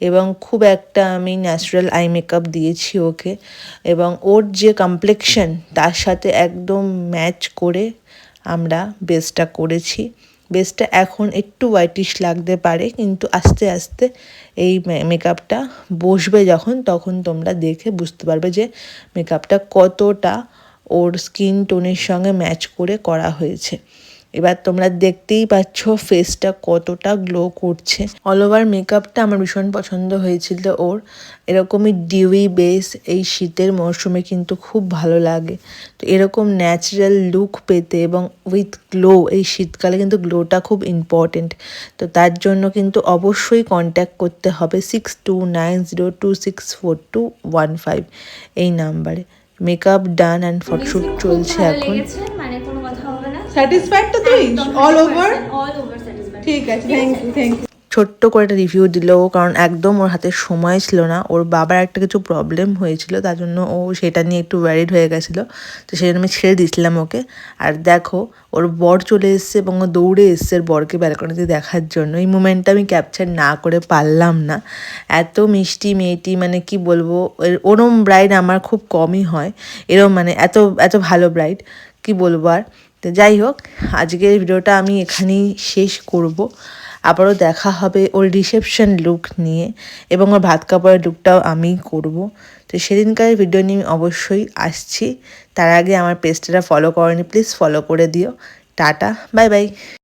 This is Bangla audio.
এবং খুব একটা আমি ন্যাচারাল আই মেকআপ দিয়েছি ওকে, এবং ওর যে কমপ্লেকশন তার সাথে একদম ম্যাচ করে আমরা বেসটা করেছি। বেসটা এখন একটু হোয়াইটিশ লাগতে পারে, কিন্তু আস্তে আস্তে এই মেকআপটা বসবে যখন, তখন তোমরা দেখে বুঝতে পারবে যে মেকআপটা কতটা ওর স্কিন টোনের সঙ্গে ম্যাচ করে করা হয়েছে। এবার তোমরা দেখতেই পাচ্ছ ফেসটা কতটা গ্লো করছে। অল ওভার মেকআপটা আমার ভীষণ পছন্দ হয়েছিল ওর। এরকমই ডিউই বেস এই শীতের মরশুমে কিন্তু খুব ভালো লাগে। তো এরকম ন্যাচারাল লুক পেতে এবং উইথ গ্লো, এই শীতকালে কিন্তু গ্লোটা খুব ইম্পর্টেন্ট। তো তার জন্য কিন্তু অবশ্যই কন্ট্যাক্ট করতে হবে 6290264215 এই নাম্বারে। মেকআপ ডান অ্যান্ড ফটোশ্যুট চলছে এখন। স্যাটিসফাইড তো তুই অল ওভার? ঠিক আছে, থ্যাংক ইউ থ্যাংক ইউ। ছোট্ট করে একটা রিভিউ দিল, কারণ একদম ওর হাতে সময় ছিল না। ওর বাবার একটা কিছু প্রবলেম হয়েছিল, তার জন্য ও সেটা নিয়ে একটু ওয়ারিড হয়ে গেছিলো। তো সেই জন্য আমি ছেড়ে দিয়েছিলাম ওকে। আর দেখো ওর বর চলে এসছে এবং ও দৌড়ে এসছে ওর বরকে ব্যালকনিতে দেখার জন্য। এই মুমেন্টটা আমি ক্যাপচার না করে পারলাম না। এত মিষ্টি মেয়েটি, মানে কি বলবো, ওরম ব্রাইড আমার খুব কমই হয়। এরম মানে এত এত ভালো ব্রাইড কি বলবো আর। তো যাই হোক, আজকের ভিডিওটা আমি এখানেই শেষ করব। আবারও দেখা হবে ওর রিসেপশন লুক নিয়ে, এবং ওর ভাত কাপড়ের লুকটাও আমিই করব। তো সেদিনকার ভিডিও নিয়ে আমি অবশ্যই আসছি। তার আগে আমার পেজটা ফলো করনি, প্লিজ ফলো করে দিও। Tata, bye bye.